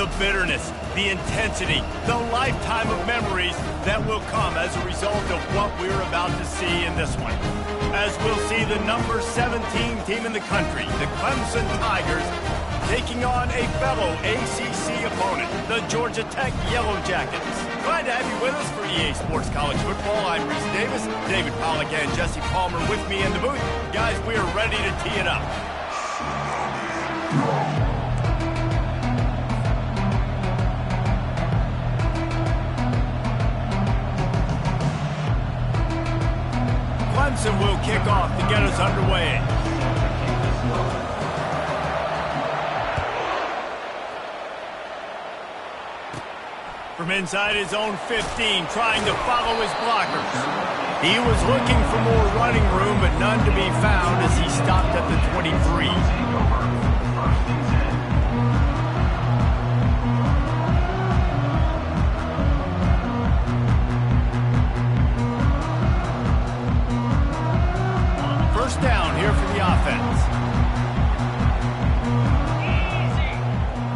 The bitterness, the intensity, the lifetime of memories that will come as a result of what we're about to see in this one. As we'll see the number 17 team in the country, the Clemson Tigers, taking on a fellow ACC opponent, the Georgia Tech Yellow Jackets. Glad to have you with us for EA Sports College Football. I'm Reese Davis, David Pollack and Jesse Palmer with me in the booth. Guys, we are ready to tee it up. Clemson will kick off to get us underway. From inside his own 15, trying to follow his blockers. He was looking for more running room, but none to be found as he stopped at the 23. First down here for the offense.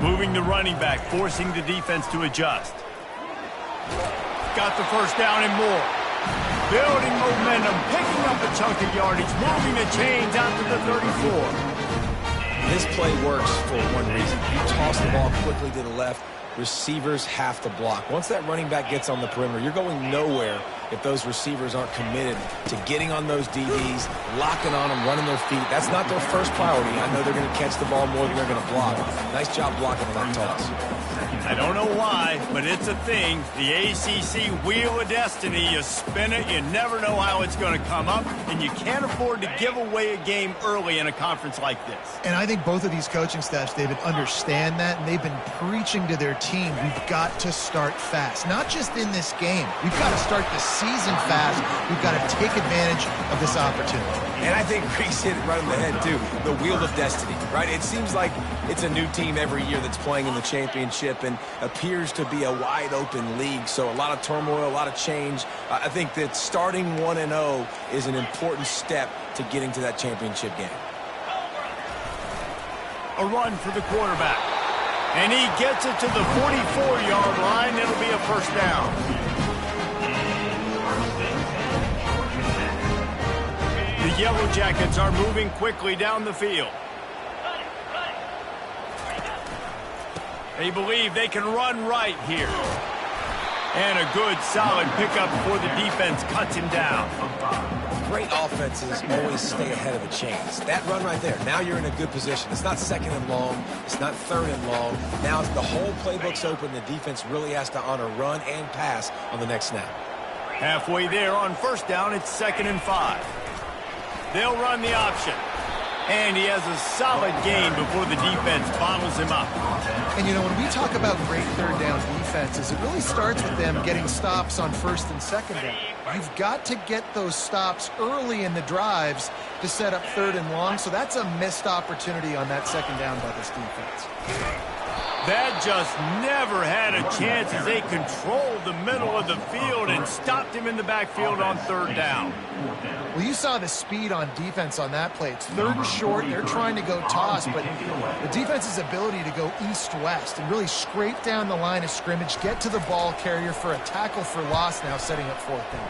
Moving the running back, forcing the defense to adjust. Got the first down and more. Building momentum, picking up a chunk of yardage, moving the chains out to the 34. This play works for one reason. You toss the ball quickly to the left, receivers have to block. Once that running back gets on the perimeter, you're going nowhere if those receivers aren't committed to getting on those DBs, locking on them, running their feet. That's not their first priority. I know they're going to catch the ball more than they're going to block. Nice job blocking on that toss. I don't know why, but it's a thing. The ACC Wheel of Destiny, you spin it, you never know how it's going to come up, and you can't afford to give away a game early in a conference like this. And I think both of these coaching staffs, David, understand that, and they've been preaching to their team, we've got to start fast. Not just in this game. We've got to start the season fast. We've got to take advantage of this opportunity. And I think Reese hit it right on the head, too. The Wheel of Destiny, right? It seems like it's a new team every year that's playing in the championship and appears to be a wide-open league. So a lot of turmoil, a lot of change. I think that starting 1-0 is an important step to getting to that championship game. A run for the quarterback. And he gets it to the 44-yard line. It'll be a first down. The Yellow Jackets are moving quickly down the field. They believe they can run right here. And a good, solid pickup before the defense cuts him down. Great offenses always stay ahead of the chains. That run right there, now you're in a good position. It's not second and long. It's not third and long. Now the whole playbook's open. The defense really has to honor run and pass on the next snap. Halfway there on first down, it's 2nd and 5. They'll run the option. And he has a solid gain before the defense bottles him up. And, you know, when we talk about great third down defenses, it really starts with them getting stops on first and second down. You've got to get those stops early in the drives to set up third and long, so that's a missed opportunity on that second down by this defense. That just never had a chance as they controlled the middle of the field and stopped him in the backfield on third down. Well, you saw the speed on defense on that play. It's third and short. They're trying to go toss, but the defense's ability to go east-west and really scrape down the line of scrimmage, get to the ball carrier for a tackle for loss now, setting up fourth down.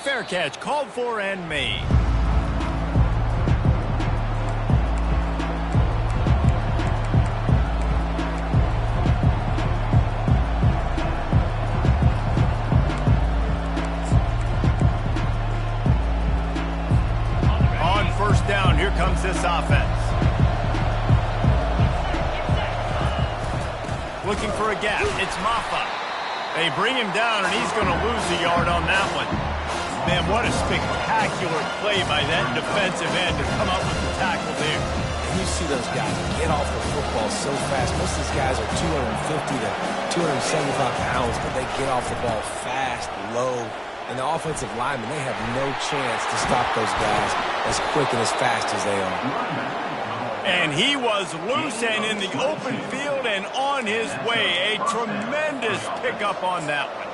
Fair catch called for and made. First down, here comes this offense. Looking for a gap, it's Maffa. They bring him down, and he's going to lose a yard on that one. Man, what a spectacular play by that defensive end to come up with the tackle there. And you see those guys get off the football so fast. Most of these guys are 250 to 275 pounds, but they get off the ball fast, low. And the offensive linemen, they have no chance to stop those guys as quick and as fast as they are. And he was loose and in the open field and on his way. A tremendous pickup on that one.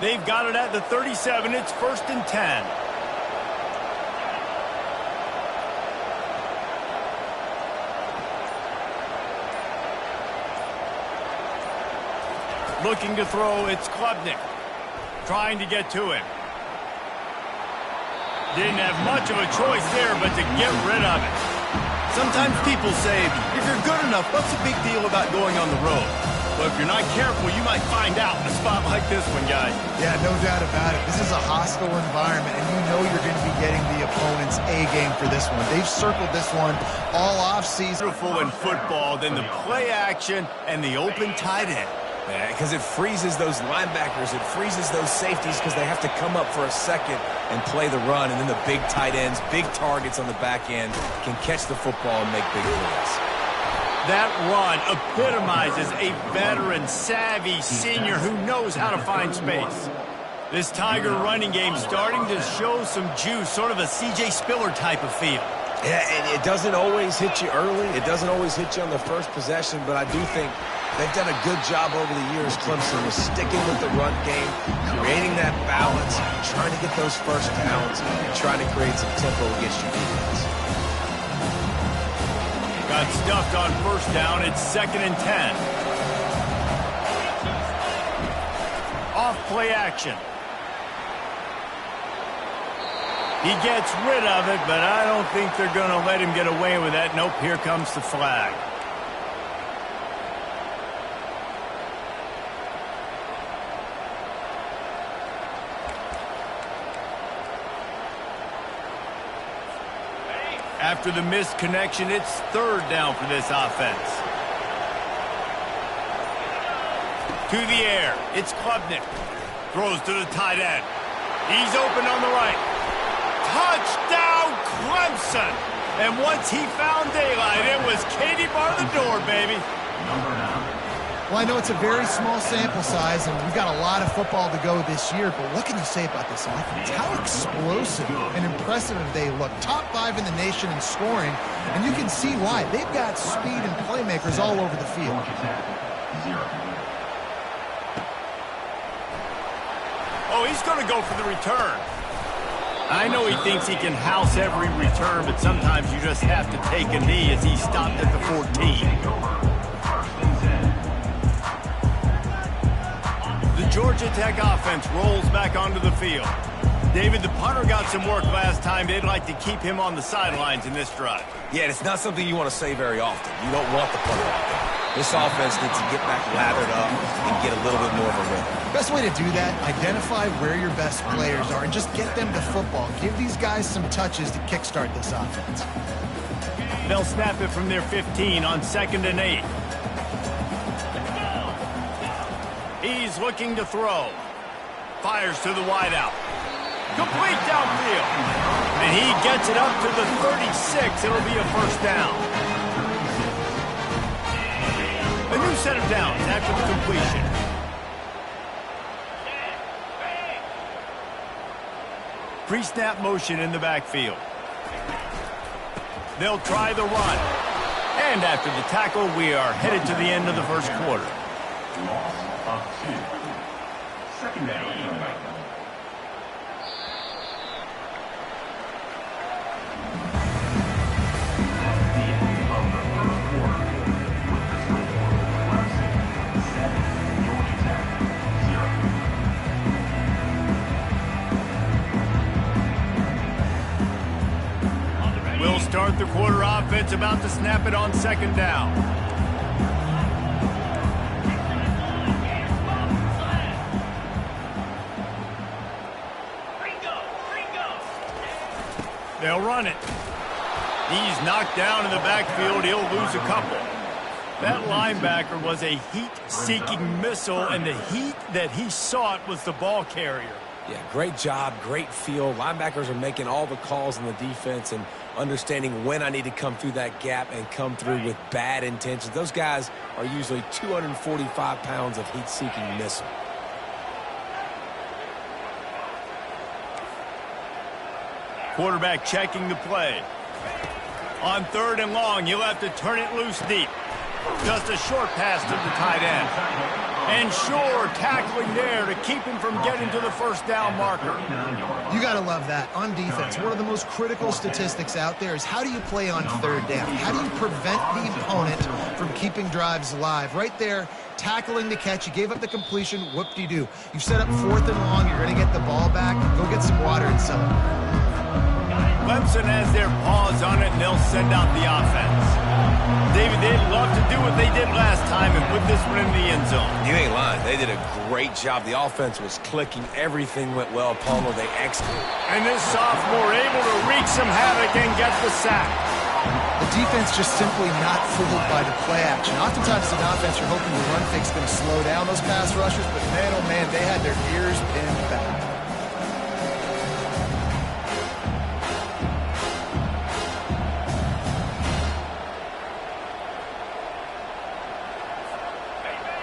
They've got it at the 37. It's 1st and 10. Looking to throw, it's Klubnik. Trying to get to him. Didn't have much of a choice there, but to get rid of it. Sometimes people say, if you're good enough, what's the big deal about going on the road? But if you're not careful, you might find out in a spot like this one, guys. Yeah, no doubt about it. This is a hostile environment, and you know you're going to be getting the opponent's A game for this one. They've circled this one all offseason. Beautiful in football than the play action and the open tight end. Yeah, because it freezes those linebackers. It freezes those safeties because they have to come up for a second and play the run. And then the big tight ends, big targets on the back end can catch the football and make big plays. That run epitomizes a veteran, savvy senior who knows how to find space. This Tiger running game starting to show some juice, sort of a C.J. Spiller type of feel. Yeah, and it doesn't always hit you early. It doesn't always hit you on the first possession, but I do think they've done a good job over the years, Clemson, with sticking with the run game, creating that balance, trying to get those first downs, and trying to create some tempo against your defense. Got stuffed on 1st down. It's 2nd and 10. Off play action. He gets rid of it, but I don't think they're going to let him get away with that. Nope, here comes the flag. After the missed connection, it's 3rd down for this offense. To the air, it's Klubnik. Throws to the tight end. He's open on the right. Touchdown, Clemson! And once he found daylight, it was Katie bar the door, baby. Well, I know it's a very small sample size, and we've got a lot of football to go this year, but what can you say about this offense? How explosive and impressive they look. Top 5 in the nation in scoring, and you can see why. They've got speed and playmakers all over the field. Oh, he's going to go for the return. I know he thinks he can house every return, but sometimes you just have to take a knee as he stopped at the 14. The Georgia Tech offense rolls back onto the field. David, the punter got some work last time. They'd like to keep him on the sidelines in this drive. Yeah, it's not something you want to say very often. You don't want the punter out there. This offense needs to get back lathered up and get a little bit more of a rhythm. Best way to do that, identify where your best players are and just get them to football. Give these guys some touches to kickstart this offense. They'll snap it from their 15 on 2nd and 8. He's looking to throw. Fires to the wideout. Complete downfield. And he gets it up to the 36. It'll be a 1st down. A new set of downs after the completion. Pre-snap motion in the backfield. They'll try the run. And after the tackle, we are headed to the end of the 1st quarter. Loss of 2. 2nd down. We'll start the quarter offense, about to snap it on 2nd down. They'll run it. He's knocked down in the backfield. He'll lose a couple. That linebacker was a heat-seeking missile, and the heat that he sought was the ball carrier. Yeah, great job, great feel. Linebackers are making all the calls in the defense and understanding when I need to come through that gap and come through with bad intentions. Those guys are usually 245 pounds of heat-seeking missile. Quarterback checking the play. On 3rd and long, you'll have to turn it loose deep. Just a short pass to the tight end. And sure, tackling there to keep him from getting to the first down marker. You got to love that. On defense, one of the most critical statistics out there is how do you play on third down? How do you prevent the opponent from keeping drives alive? Right there, tackling the catch. You gave up the completion. Whoop-de-doo. You've set up 4th and long. You're going to get the ball back. Go get some water and sell it. Clemson has their paws on it, and they'll send out the offense. David, they'd love to do what they did last time and put this one in the end zone. You ain't lying. They did a great job. The offense was clicking. Everything went well. Palmer, they executed. And this sophomore able to wreak some havoc and get the sack. The defense just simply not fooled by the play action. Oftentimes, as an offense, you're hoping the run fix is going to slow down those pass rushers, but man, oh man, they had their ears pinned back.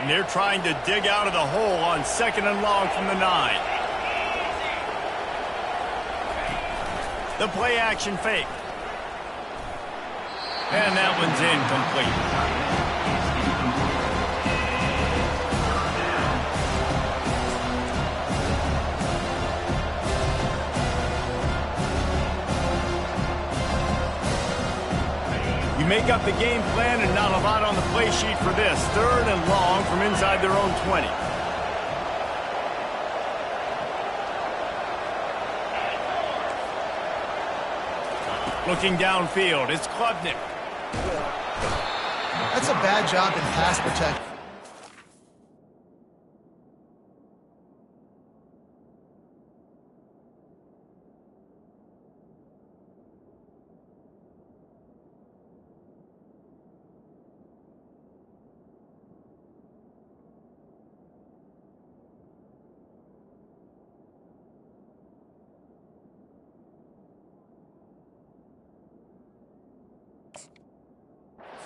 And they're trying to dig out of the hole on 2nd and long from the 9. The play action fake. And that one's incomplete. You make up the game plan and not a lot on the play sheet for this. 3rd and long from inside their own 20. Looking downfield, it's Klubnik. That's a bad job in pass protection.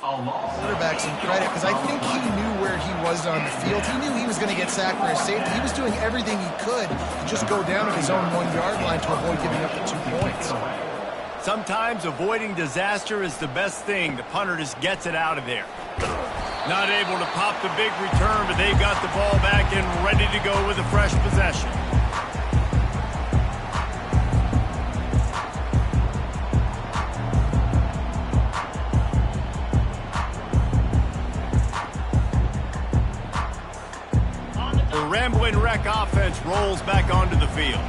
Quarterback some credit because I think he knew where he was on the field. He knew he was going to get sacked for a safety. He was doing everything he could to just go down to his own 1-yard line to avoid giving up the 2 points. Sometimes avoiding disaster is the best thing. The punter just gets it out of there. Not able to pop the big return, but they've got the ball back and ready to go with a fresh possession. Rambling wreck offense rolls back onto the field.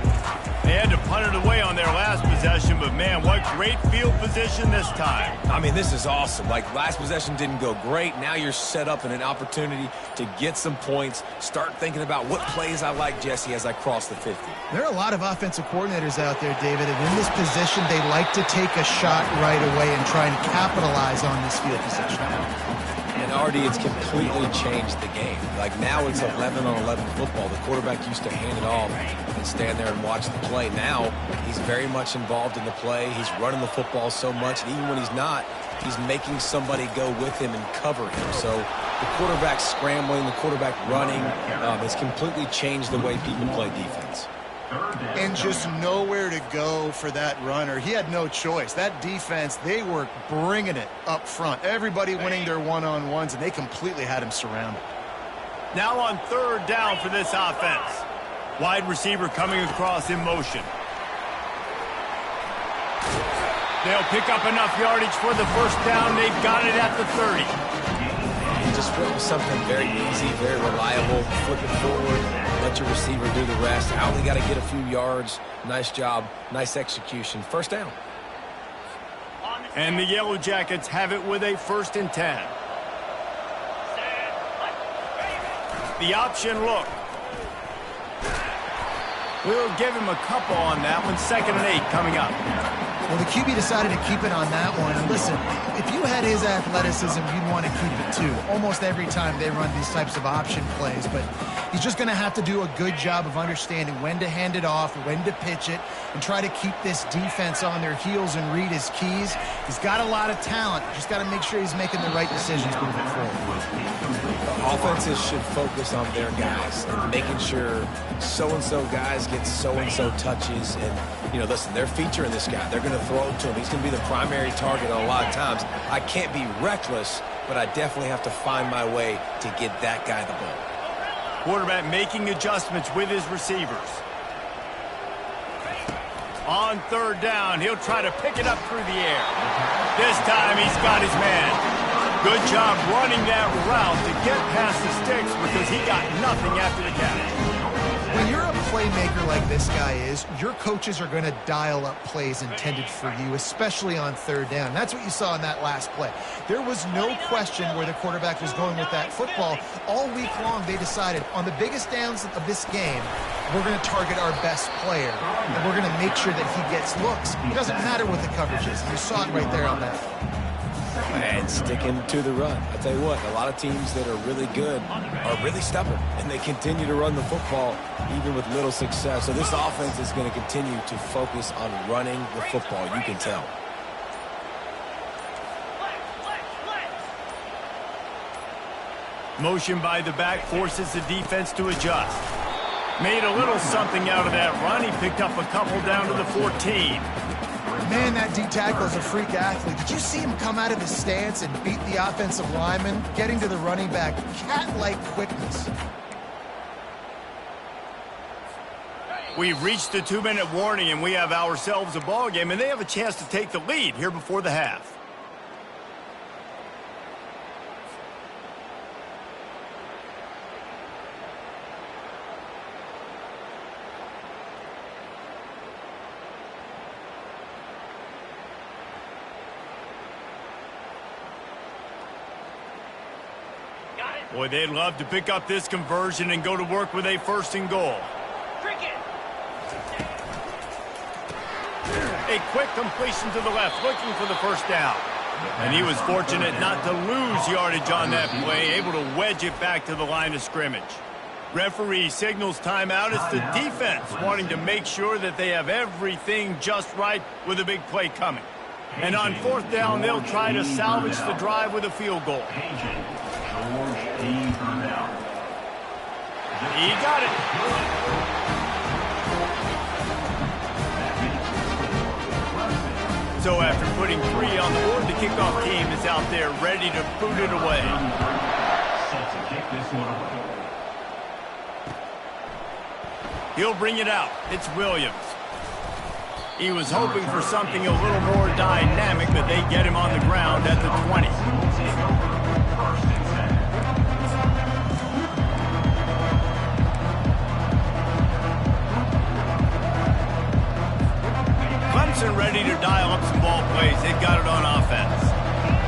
They had to punt it away on their last possession, but man, what great field position this time. I mean, this is awesome. Like, last possession didn't go great. Now you're set up in an opportunity to get some points. Start thinking about what plays I like, Jesse, as I cross the 50. There are a lot of offensive coordinators out there, David, and in this position, they like to take a shot right away and try and capitalize on this field position. And already it's completely changed the game. Like, now it's 11-on-11 football. The quarterback used to hand it off and stand there and watch the play. Now he's very much involved in the play. He's running the football so much, and even when he's not, he's making somebody go with him and cover him. So the quarterback scrambling, the quarterback running, it's completely changed the way people play defense. And just nowhere to go for that runner. He had no choice. That defense, they were bringing it up front. Everybody winning their one-on-ones, and they completely had him surrounded. Now on 3rd down for this offense. Wide receiver coming across in motion. They'll pick up enough yardage for the first down. They've got it at the 30. He just went with something very easy, very reliable. Flip it forward, let your receiver do the rest. I only got to get a few yards. Nice job, nice execution. First down. And the Yellow Jackets have it with a 1st and 10. The option look. We'll give him a couple on that one. 2nd and 8 coming up. Well, the QB decided to keep it on that one. And listen, if you had his athleticism, you'd want to keep it too. Almost every time they run these types of option plays. But he's just going to have to do a good job of understanding when to hand it off, when to pitch it, and try to keep this defense on their heels and read his keys. He's got a lot of talent. Just got to make sure he's making the right decisions moving forward. Offenses should focus on their guys and making sure so-and-so guys get so-and-so touches. And, you know, listen, they're featuring this guy. They're going to throw it to him. He's going to be the primary target a lot of times. I can't be reckless, but I definitely have to find my way to get that guy the ball. Quarterback making adjustments with his receivers. On third down, he'll try to pick it up through the air. This time he's got his man. Good job running that route to get past the sticks because he got nothing after the catch. When you're a playmaker like this guy is, your coaches are going to dial up plays intended for you, especially on third down. That's what you saw in that last play. There was no question where the quarterback was going with that football. All week long, they decided on the biggest downs of this game, we're going to target our best player, and we're going to make sure that he gets looks. It doesn't matter what the coverage is. You saw it right there on that. And sticking to the run. I tell you what, a lot of teams that are really good are really stubborn, and they continue to run the football even with little success. So this offense is going to continue to focus on running the football, you can tell. Motion by the back forces the defense to adjust. Made a little something out of that run. He picked up a couple down to the 14. Man, that D-tackle is a freak athlete. Did you see him come out of his stance and beat the offensive lineman, getting to the running back? Cat-like quickness. We've reached the 2-minute warning, and we have ourselves a ball game, and they have a chance to take the lead here before the half. Boy, they'd love to pick up this conversion and go to work with a 1st and goal. A quick completion to the left, looking for the 1st down. And he was fortunate not to lose yardage on that play, able to wedge it back to the line of scrimmage. Referee signals timeout. It's the defense wanting to make sure that they have everything just right with a big play coming. And on 4th down, they'll try to salvage the drive with a field goal. He got it. So after putting 3 on the board, the kickoff team is out there ready to boot it away. Set to kick this one away. He'll bring it out. It's Williams. He was hoping for something a little more dynamic, but they get him on the ground at the 20. Clemson ready to dial up some ball plays. They've got it on offense.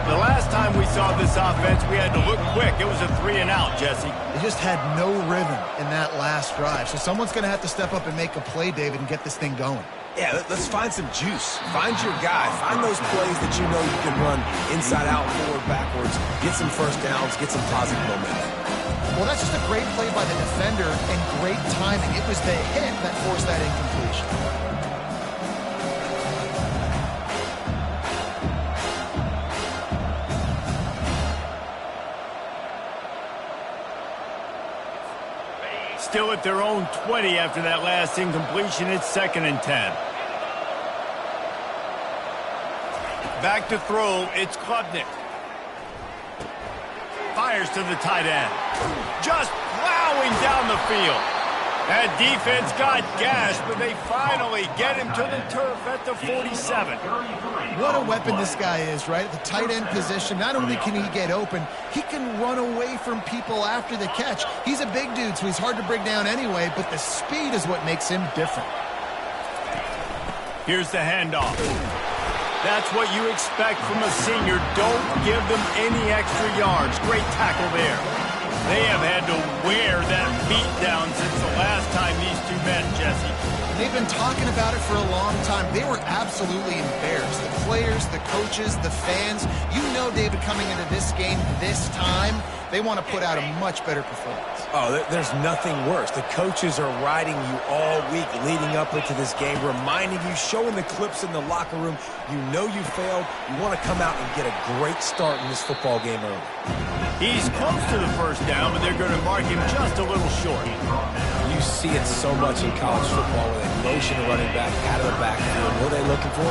The last time we saw this offense, we had to look quick. It was a 3-and-out, Jesse. They just had no rhythm in that last drive. So someone's going to have to step up and make a play, David, and get this thing going. Yeah, let's find some juice. Find your guy. Find those plays that you know you can run inside out, forward, backwards. Get some 1st downs. Get some positive momentum. Well, that's just a great play by the defender and great timing. It was the hit that forced that incompletion. Still at their own 20 after that last incompletion. It's 2nd and 10. Back to throw. It's Klubnik. Fires to the tight end. Just plowing down the field. That defense got gashed, but they finally get him to the turf at the 47. What a weapon this guy is, right? At the tight end position, not only can he get open, he can run away from people after the catch. He's a big dude, so he's hard to bring down anyway, but the speed is what makes him different. Here's the handoff. That's what you expect from a senior. Don't give them any extra yards. Great tackle there. They have had to wear that beat down since the last time these two met, Jesse. They've been talking about it for a long time. They were absolutely embarrassed. The players, the coaches, the fans. You know, David, coming into this game this time, they want to put out a much better performance. Oh, there's nothing worse. The coaches are riding you all week leading up into this game, reminding you, showing the clips in the locker room. You know you failed. You want to come out and get a great start in this football game early. He's close to the 1st down, but they're going to mark him just a little short. You see it so much in college football with a motion running back out of the backfield. What are they looking for?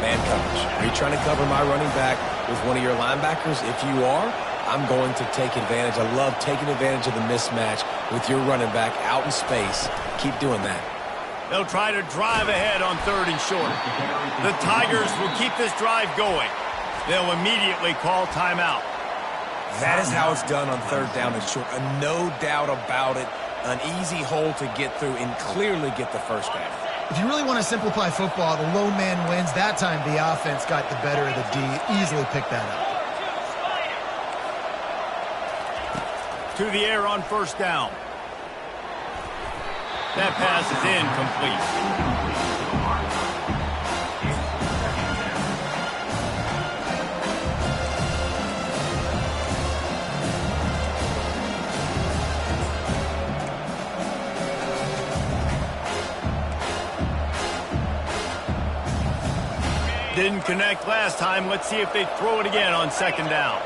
Man coverage. Are you trying to cover my running back with one of your linebackers? If you are, I'm going to take advantage. I love taking advantage of the mismatch with your running back out in space. Keep doing that. They'll try to drive ahead on 3rd and short. The Tigers will keep this drive going. They'll immediately call timeout. That is how it's done on 3rd down and short. No doubt about it. An easy hole to get through and clearly get the first down. If you really want to simplify football, the low man wins. That time the offense got the better of the D. Easily picked that up. To the air on 1st down. That pass is incomplete. Didn't connect last time. Let's see if they throw it again on 2nd down.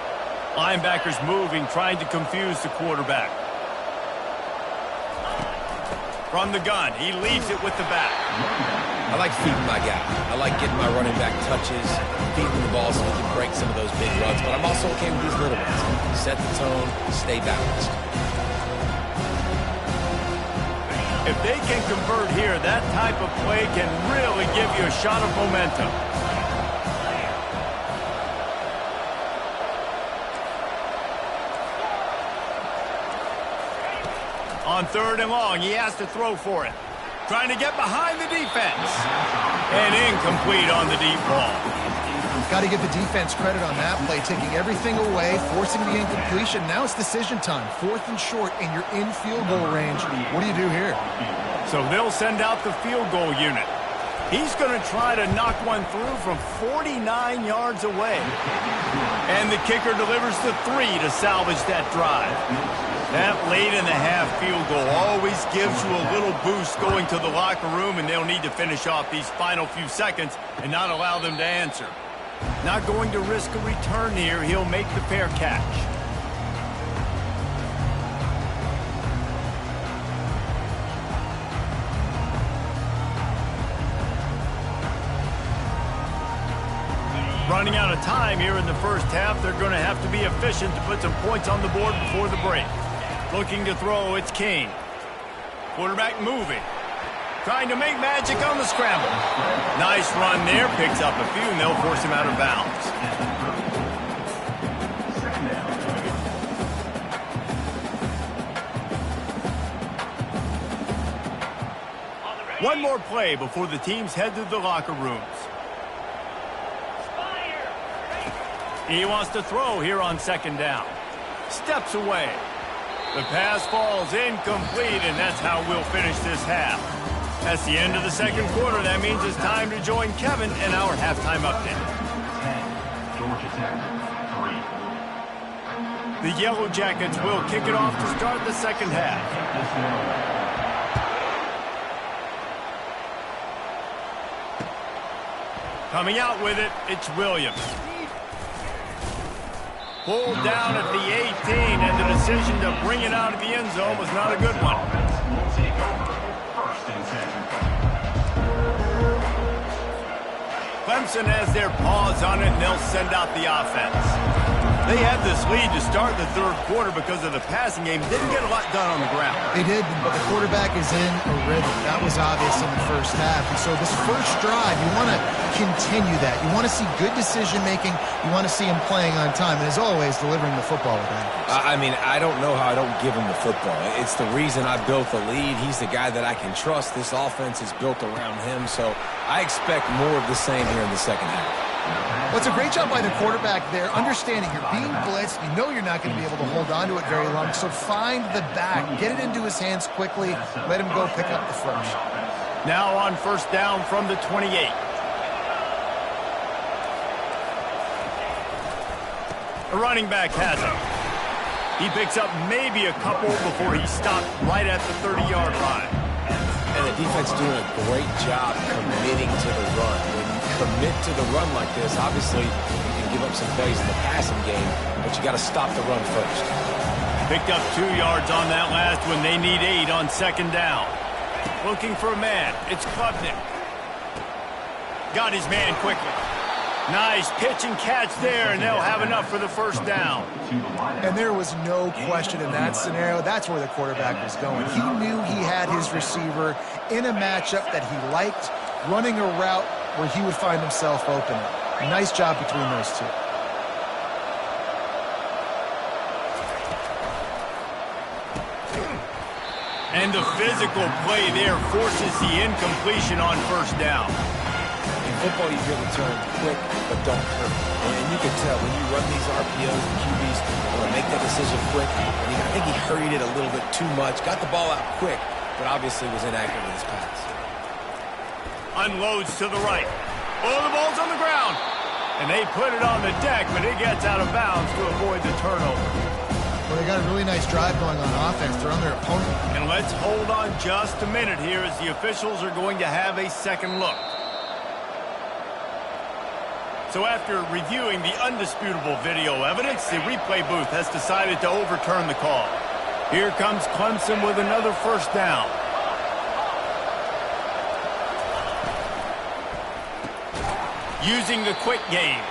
Linebackers moving, trying to confuse the quarterback. From the gun, he leaves it with the back. I like feeding my guy. I like getting my running back touches, feeding the ball so he can break some of those big runs. But I'm also okay with these little ones. Set the tone, stay balanced. If they can convert here, that type of play can really give you a shot of momentum. On 3rd and long, he has to throw for it. Trying to get behind the defense. And incomplete on the deep ball. Got to give the defense credit on that play, taking everything away, forcing the incompletion. Now it's decision time. 4th and short, and you're in field goal range. What do you do here? So they'll send out the field goal unit. He's going to try to knock one through from 49 yards away. And the kicker delivers the 3 to salvage that drive. That late-in-the-half field goal always gives you a little boost going to the locker room, and they'll need to finish off these final few seconds and not allow them to answer. Not going to risk a return here. He'll make the fair catch. Running out of time here in the first half. They're going to have to be efficient to put some points on the board before the break. Looking to throw, it's King. Quarterback moving. Trying to make magic on the scramble. Nice run there. Picks up a few, and they'll force him out of bounds. One more play before the teams head to the locker rooms. He wants to throw here on 2nd down. Steps away. The pass falls incomplete, and that's how we'll finish this half. That's the end of the 2nd quarter. That means it's time to join Kevin in our halftime update. 10, Georgia Tech, 3. The Yellow Jackets will kick it off to start the 2nd half. Coming out with it, it's Williams. Pulled down at the 18, and the decision to bring it out of the end zone was not a good one. Clemson has their paws on it, and they'll send out the offense. They had this lead to start the 3rd quarter because of the passing game. Didn't get a lot done on the ground. They did, but the quarterback is in a rhythm. That was obvious in the first half. And so this first drive, you want to continue that. You want to see good decision-making. You want to see him playing on time. And as always, delivering the football with accuracy. I mean, I don't know how I don't give him the football. It's the reason I built the lead. He's the guy that I can trust. This offense is built around him. So I expect more of the same here in the 2nd half. Well, it's a great job by the quarterback there, understanding you're being blitzed. You know you're not going to be able to hold on to it very long, so find the back. Get it into his hands quickly. Let him go pick up the first. Now on 1st down from the 28. The running back has it. He picks up maybe a couple before he stopped right at the 30-yard line. And the defense doing a great job committing to the run. When you commit to the run like this, obviously you can give up some plays in the passing game, but you got to stop the run first. Picked up 2 yards on that last one. They need 8 on 2nd down. Looking for a man. It's Klubnik. Got his man quickly. Nice pitch and catch there, and they'll have enough for the first down. And there was no question in that scenario. That's where the quarterback was going. He knew he had his receiver in a matchup that he liked, running a route where he would find himself open. Nice job between those two. And the physical play there forces the incompletion on first down. In football, you hear the term quick, but don't hurt. And you can tell when you run these RPOs, the QBs want to make that decision quick. And I think he hurried it a little bit too much. Got the ball out quick, but obviously was inaccurate with his pass. Unloads to the right. Oh, the ball's on the ground. And they put it on the deck, but it gets out of bounds to avoid the turnover. Well, they got a really nice drive going on offense. They're on their opponent. And let's hold on just a minute here as the officials are going to have a second look. So after reviewing the undisputable video evidence, the replay booth has decided to overturn the call. Here comes Clemson with another first down. Using the quick game.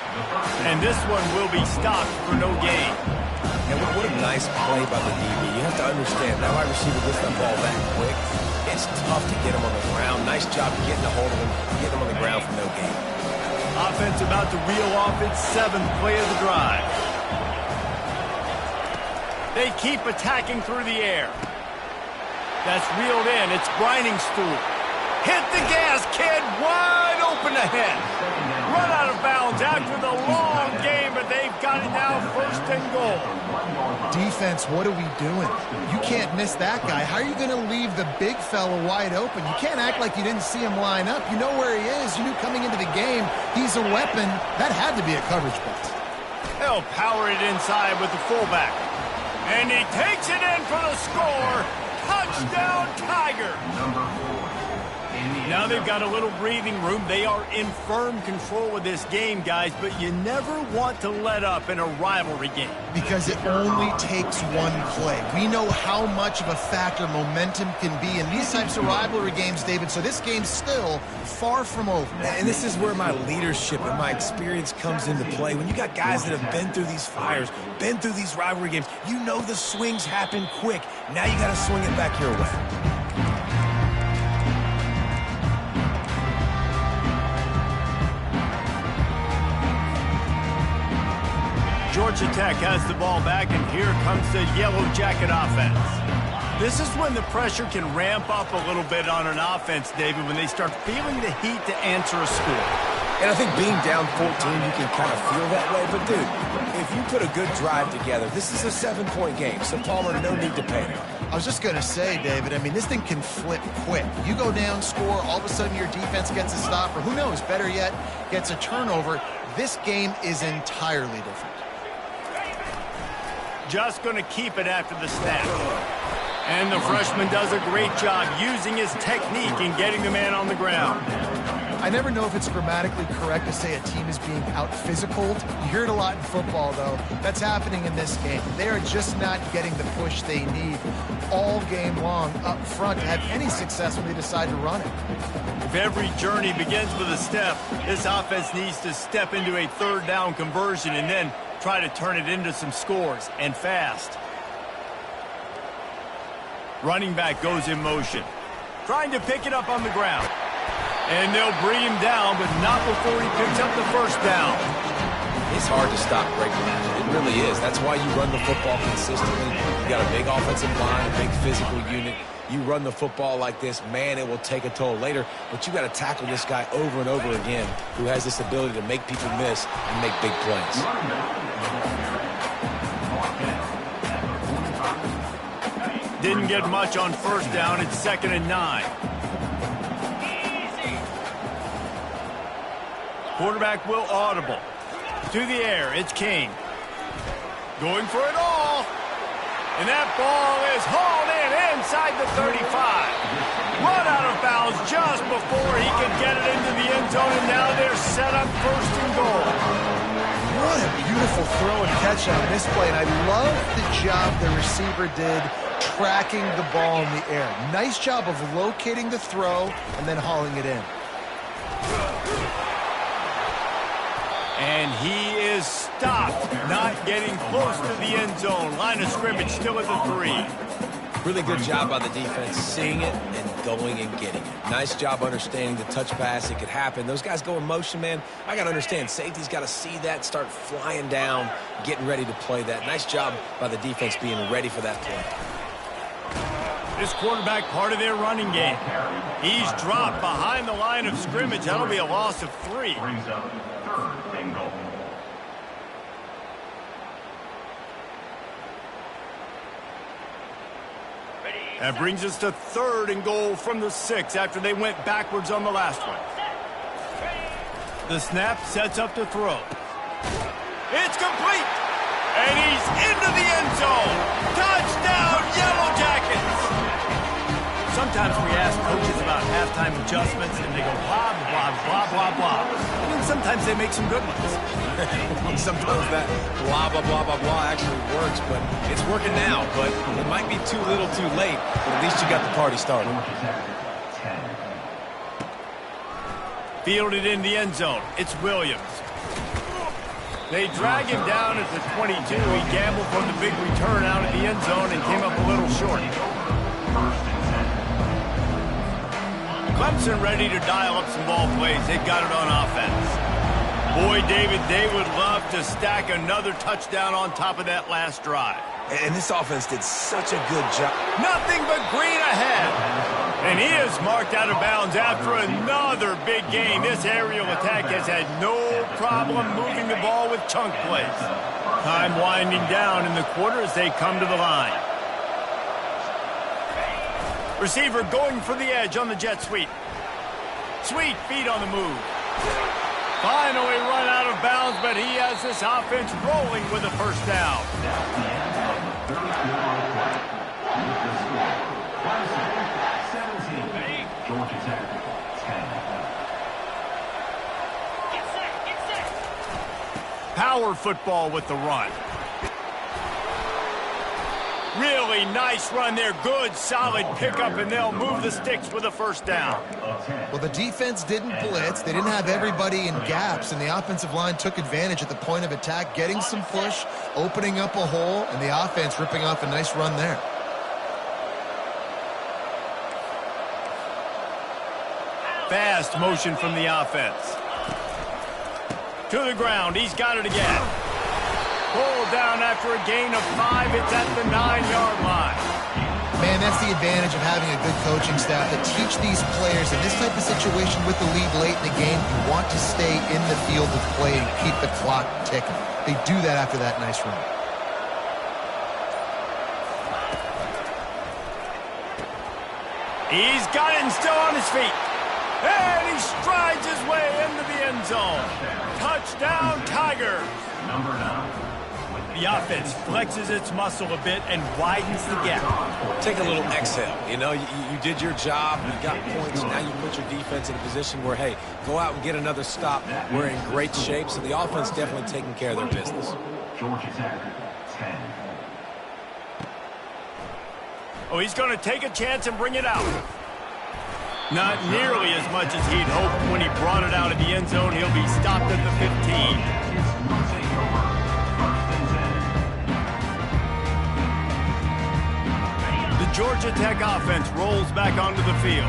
And this one will be stopped for no gain. And what a nice play by the DB. You have to understand, that wide receiver gets that ball that quick. It's tough to get him on the ground. Nice job getting a hold of him, getting him on the ground for no gain. Offense about to reel off its 7th play of the drive. They keep attacking through the air. That's reeled in. It's Briningstool. Hit the gas, kid. Wide open ahead. Run out of bounds after the long game, but they've got it now first and goal. Defense, what are we doing? You can't miss that guy. How are you going to leave the big fella wide open? You can't act like you didn't see him line up. You know where he is. You knew coming into the game he's a weapon. That had to be a coverage bust. They'll power it inside with the fullback. And he takes it in for the score. Touchdown, Tiger. Now they've got a little breathing room. They are in firm control of this game, guys, but you never want to let up in a rivalry game. Because it only takes one play. We know how much of a factor momentum can be in these types of rivalry games, David, so this game's still far from over. And this is where my leadership and my experience comes into play. When you got guys that have been through these fires, been through these rivalry games, you know the swings happen quick. Now you got to swing it back your way. Georgia Tech has the ball back, and here comes the Yellow Jacket offense. This is when the pressure can ramp up a little bit on an offense, David, when they start feeling the heat to answer a score. And I think being down 14, you can kind of feel that way. But, dude, if you put a good drive together, this is a 7-point game. So, Palmer, no need to panic. I was just going to say, David, I mean, this thing can flip quick. You go down, score, all of a sudden your defense gets a stop, or who knows, better yet, gets a turnover. This game is entirely different. Just going to keep it after the snap. And the freshman does a great job using his technique and getting the man on the ground. I never know if it's grammatically correct to say a team is being out-physicaled. You hear it a lot in football, though. That's happening in this game. They are just not getting the push they need all game long up front to have any success when they decide to run it. If every journey begins with a step, this offense needs to step into a third down conversion and then try to turn it into some scores, and fast. Running back goes in motion. Trying to pick it up on the ground. And they'll bring him down, but not before he picks up the first down. It's hard to stop Greg Blanchard. It really is. That's why you run the football consistently. You got a big offensive line, a big physical unit. You run the football like this, man, it will take a toll later. But you got to tackle this guy over and over again who has this ability to make people miss and make big plays. Didn't get much on first down. It's 2nd and 9. Quarterback will audible. To the air, it's King. Going for it all. And that ball is hauled in inside the 35. Run out of bounds just before he could get it into the end zone, and now they're set up 1st and goal. What a beautiful throw and catch on this play, and I love the job the receiver did tracking the ball in the air. Nice job of locating the throw and then hauling it in. And he is stopped, not getting close to the end zone. Line of scrimmage still at the 3. Really good job by the defense, seeing it and going and getting it. Nice job understanding the touch pass. It could happen. Those guys go in motion, man. I got to understand, safety's got to see that, start flying down, getting ready to play that. Nice job by the defense being ready for that play. This quarterback part of their running game. He's dropped behind the line of scrimmage. That'll be a loss of 3. Brings up 3rd and goal. That brings us to 3rd and goal from the 6 after they went backwards on the last one. The snap sets up to throw. It's complete! And he's into the end zone! Touchdown, Yellow Jackets! Sometimes we ask coaches about halftime adjustments and they go blah, blah, blah, blah, blah. And then sometimes they make some good ones. Sometimes that blah, blah, blah, blah, blah actually works, but it's working now. But it might be too little too late, but at least you got the party started. Fielded in the end zone. It's Williams. They drag him down at the 22. He gambled for the big return out of the end zone and came up a little short. Clemson ready to dial up some ball plays. They got it on offense. Boy, David, they would love to stack another touchdown on top of that last drive. And this offense did such a good job. Nothing but green ahead. And he is marked out of bounds after another big gain. This aerial attack has had no problem moving the ball with chunk plays. Time winding down in the quarter as they come to the line. Receiver going for the edge on the jet sweep. Sweet feet on the move. Finally run out of bounds, but he has this offense rolling with a first down. Georgia Tech, 10. Power football with the run. Really nice run there. Good, solid pickup, and they'll move the sticks with a first down. Well, the defense didn't blitz. They didn't have everybody in gaps, and the offensive line took advantage at the point of attack, getting some push, opening up a hole, and the offense ripping off a nice run there. Fast motion from the offense. To the ground. He's got it again. Pulled down after a gain of 5. It's at the 9-yard line. Man, that's the advantage of having a good coaching staff that teach these players in this type of situation with the lead late in the game. You want to stay in the field of play and keep the clock ticking. They do that after that nice run. He's got it and still on his feet. And he strides his way into the end zone. Touchdown, Tigers. Number 9. The offense flexes its muscle a bit and widens the gap. Take a little exhale. You know, you did your job. You got points. Now you put your defense in a position where, hey, go out and get another stop. We're in great shape, so the offense definitely taking care of their business. Georgia Tech, 10. Oh, he's going to take a chance and bring it out. Not nearly as much as he'd hoped when he brought it out of the end zone. He'll be stopped at the 15. Georgia Tech offense rolls back onto the field.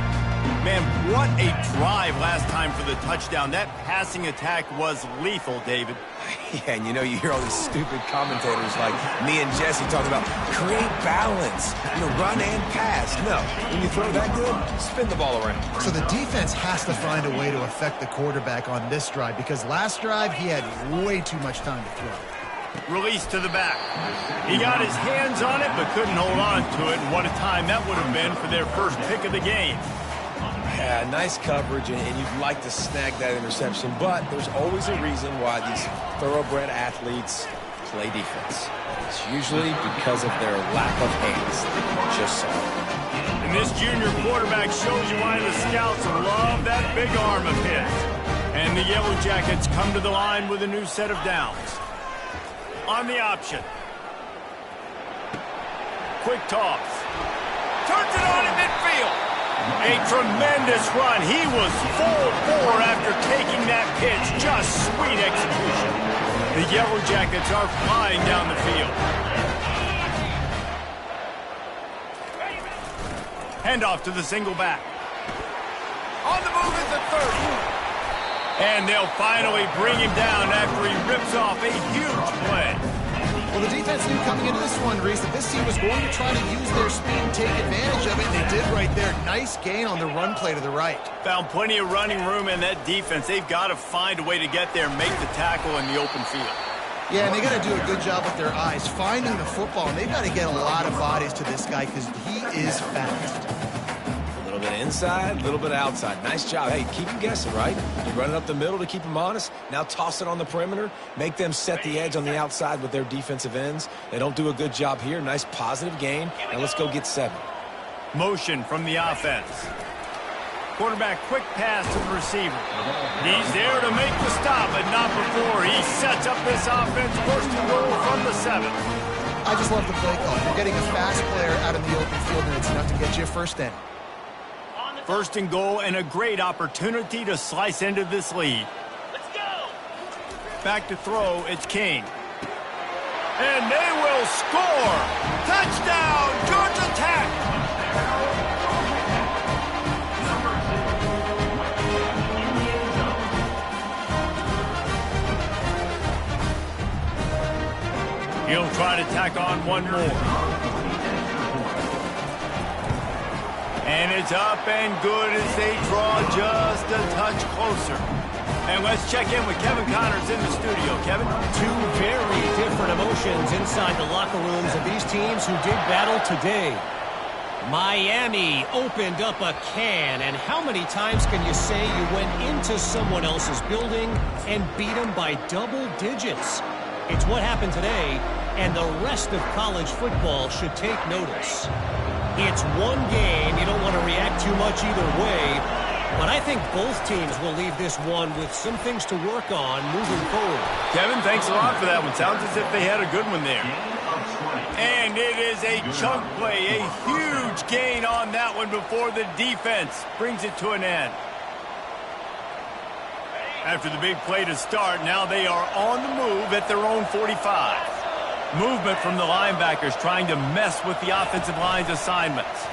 Man, what a drive last time for the touchdown. That passing attack was lethal, David. Yeah, and you know, you hear all these stupid commentators like me and Jesse talking about create balance, you know, run and pass. No, when you throw that good, spin the ball around. So the defense has to find a way to affect the quarterback on this drive because last drive he had way too much time to throw. Release to the back. He got his hands on it, but couldn't hold on to it. And what a time that would have been for their first pick of the game. Yeah, nice coverage, and you'd like to snag that interception, but there's always a reason why these thoroughbred athletes play defense. It's usually because of their lack of hands. Just so. And this junior quarterback shows you why the scouts love that big arm of his. And the Yellow Jackets come to the line with a new set of downs. On the option. Quick toss. Turns it on at midfield. A tremendous run. He was full 4 after taking that pitch. Just sweet execution. The Yellow Jackets are flying down the field. Handoff to the single back. On the move is the third. And they'll finally bring him down after he rips off a huge play. Well, the defense knew coming into this one, Reese, that this team was going to try to use their speed and take advantage of it, and they did right there. Nice gain on the run play to the right. Found plenty of running room in that defense. They've got to find a way to get there and make the tackle in the open field. Yeah, and they got to do a good job with their eyes, finding the football, and they've got to get a lot of bodies to this guy because he is fast. A little bit inside, a little bit outside. Nice job. Hey, keep him guessing, right? You run it up the middle to keep him honest. Now toss it on the perimeter. Make them set the edge on the outside with their defensive ends. They don't do a good job here. Nice positive gain. Now let's go get 7. Motion from the offense. Quarterback, quick pass to the receiver. He's there to make the stop, but not before he sets up this offense. First and goal from the 7. I just love the play call. You're getting a fast player out in the open field, and it's enough to get you a first down. First and goal, and a great opportunity to slice into this lead. Let's go! Back to throw, it's King. And they will score! Touchdown, Georgia Tech! He'll try to tack on one more. And it's up and good as they draw just a touch closer. And let's check in with Kevin Connors in the studio. Kevin? Two very different emotions inside the locker rooms of these teams who did battle today. Miami opened up a can, and how many times can you say you went into someone else's building and beat them by double digits? It's what happened today, and the rest of college football should take notice. It's one game. You don't want to react too much either way, but I think both teams will leave this one with some things to work on moving forward. Kevin, thanks a lot for that one. Sounds as if they had a good one there. And it is a chunk play, a huge gain on that one before the defense brings it to an end. After the big play to start, now they are on the move at their own 45. Movement from the linebackers trying to mess with the offensive line's assignments.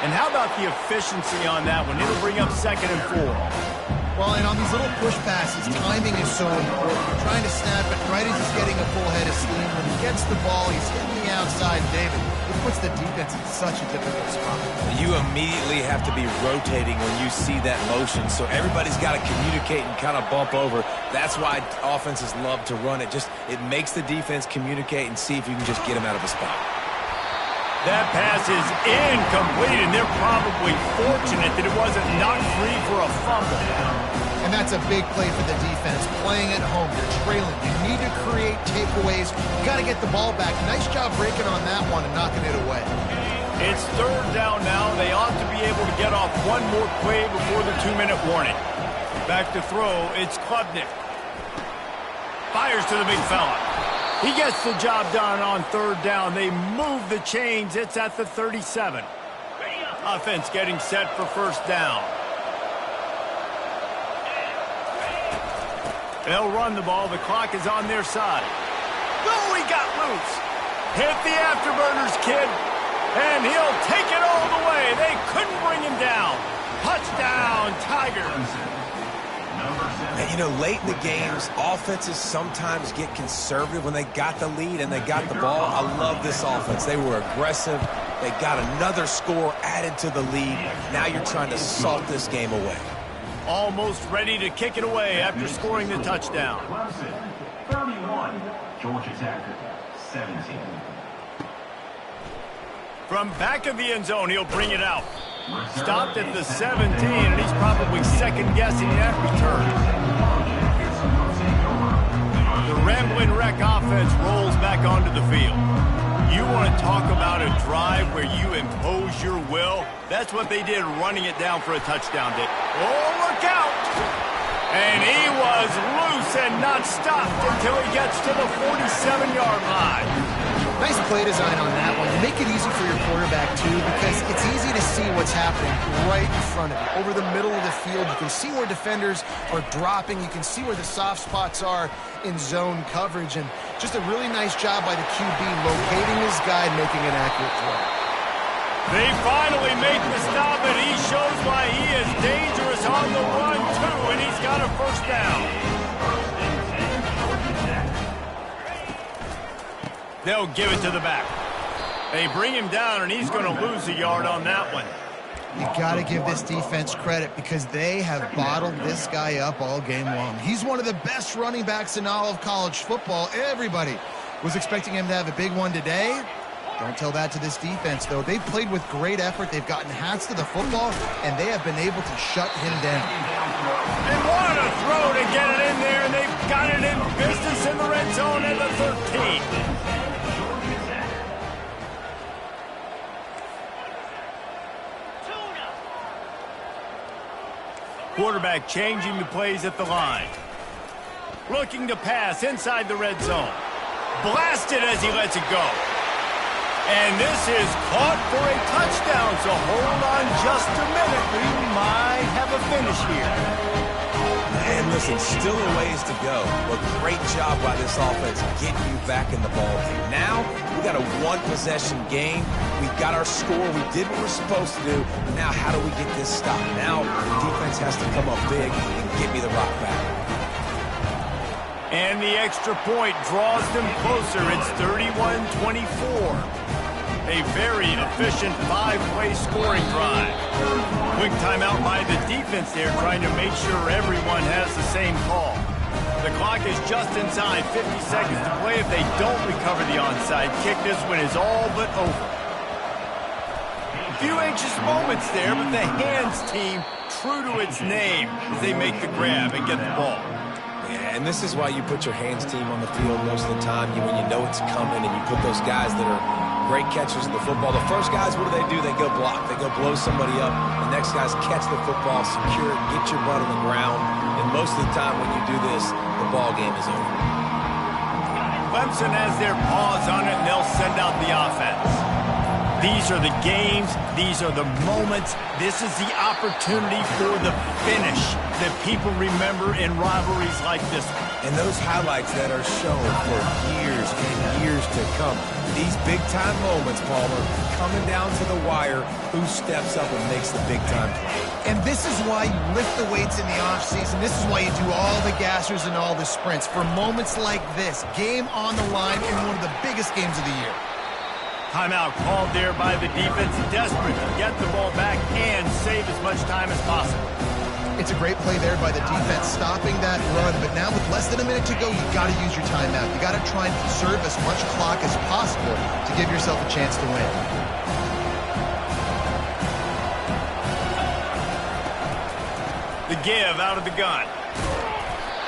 And how about the efficiency on that one? It'll bring up 2nd and 4. Well, and on these little push passes, timing is so important. You're trying to snap it right as he's getting a full head of steam. When he gets the ball, he's hitting the outside, David. It puts the defense in such a difficult spot. You immediately have to be rotating when you see that motion, so everybody's got to communicate and kind of bump over. That's why offenses love to run it. It makes the defense communicate and see if you can just get them out of a spot. That pass is incomplete, and they're probably fortunate that it wasn't knocked free for a fumble. And that's a big play for the defense. Playing at home, you're trailing. You need to create takeaways. You got to get the ball back. Nice job breaking on that one and knocking it away. It's 3rd down now. They ought to be able to get off one more play before the 2-minute warning. Back to throw, it's Klubnik. Fires to the big fella. He gets the job done on 3rd down. They move the chains. It's at the 37. Offense getting set for 1st down. They'll run the ball. The clock is on their side. Oh, he got loose. Hit the afterburners, kid. And he'll take it all the way. They couldn't bring him down. Touchdown, Tigers. And, you know, late in the games, offenses sometimes get conservative when they got the lead and they got the ball. I love this offense. They were aggressive. They got another score added to the lead. Now you're trying to salt this game away. Almost ready to kick it away after scoring the touchdown. Clemson, 31. Georgia Tech, 17. From back of the end zone, he'll bring it out. Stopped at the 17, and he's probably second-guessing that return. The Ramblin' Wreck offense rolls back onto the field. You want to talk about a drive where you impose your will? That's what they did, running it down for a touchdown, Dick. Oh, look out! And he was loose and not stopped until he gets to the 47-yard line. Nice play design on that one. You make it easy for your quarterback, too, because it's easy to see what's happening right in front of you. Over the middle of the field, you can see where defenders are dropping. You can see where the soft spots are in zone coverage. And just a really nice job by the QB locating his guy and making an accurate throw. They finally make the stop, and he shows why he is dangerous on the run, too, and he's got a first down. They'll give it to the back. They bring him down, and he's going to lose a yard on that one. You got to give this defense credit because they have bottled this guy up all game long. He's one of the best running backs in all of college football. Everybody was expecting him to have a big one today. Don't tell that to this defense, though. They've played with great effort. They've gotten hats to the football, and they have been able to shut him down. And what a throw to get it in there, and they've got it in business in the red zone at the 13. Quarterback changing the plays at the line. Looking to pass inside the red zone. Blasted as he lets it go. And this is caught for a touchdown, so hold on just a minute. We might have a finish here. And listen, still a ways to go, but great job by this offense getting you back in the ballgame. Now, we got a one-possession game. We got our score. We did what we're supposed to do. Now, how do we get this stop? Now, the defense has to come up big and get me the rock back. And the extra point draws them closer. It's 31-24. A very efficient five-play scoring drive. Quick timeout by the defense there, trying to make sure everyone has the same call. The clock is just inside 50 seconds to play. If they don't recover the onside kick, this one is all but over. A few anxious moments there, but the hands team true to its name as they make the grab and get the ball. Yeah, and this is why you put your hands team on the field most of the time when you know it's coming, and you put those guys that are great catchers of the football. The first guys, what do? They go block. They go blow somebody up. The next guys catch the football, secure it, get your butt on the ground. And most of the time when you do this, the ball game is over. Clemson has their paws on it, and they'll send out the offense. These are the games. These are the moments. This is the opportunity for the finish that people remember in rivalries like this one. And those highlights that are shown for years and years to come. These big-time moments, Palmer, coming down to the wire, who steps up and makes the big-time play. And this is why you lift the weights in the offseason. This is why you do all the gassers and all the sprints. For moments like this, game on the line in one of the biggest games of the year. Timeout called there by the defense, desperate to get the ball back and save as much time as possible. It's a great play there by the defense, stopping that run. But now with less than a minute to go, you've got to use your timeout. You've got to try and conserve as much clock as possible to give yourself a chance to win. The give out of the gun.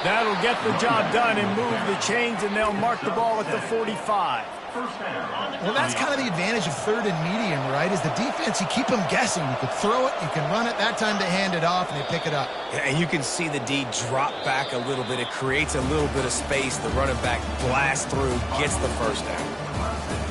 That'll get the job done and move the chains, and they'll mark the ball at the 45. Well, that's kind of the advantage of third and medium, right? Is the defense, you keep them guessing. You can throw it, you can run it. That time they hand it off, and they pick it up. Yeah, and you can see the D drop back a little bit. It creates a little bit of space. The running back blasts through, gets the first down.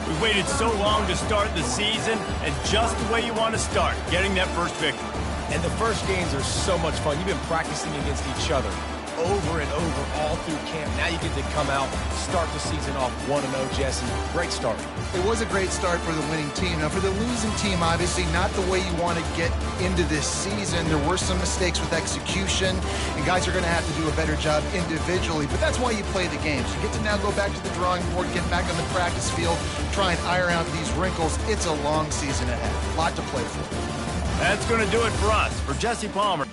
We waited so long to start the season, and just the way you want to start, getting that first victory. And the first games are so much fun. You've been practicing against each other over and over all through camp. Now you get to come out, start the season off 1-0, Jesse. Great start. It was a great start for the winning team. Now, for the losing team, obviously not the way you want to get into this season. There were some mistakes with execution, and guys are going to have to do a better job individually, but that's why you play the games. You get to now go back to the drawing board, get back on the practice field, try and iron out these wrinkles. It's a long season ahead. A lot to play for. That's going to do it for us. For Jesse Palmer.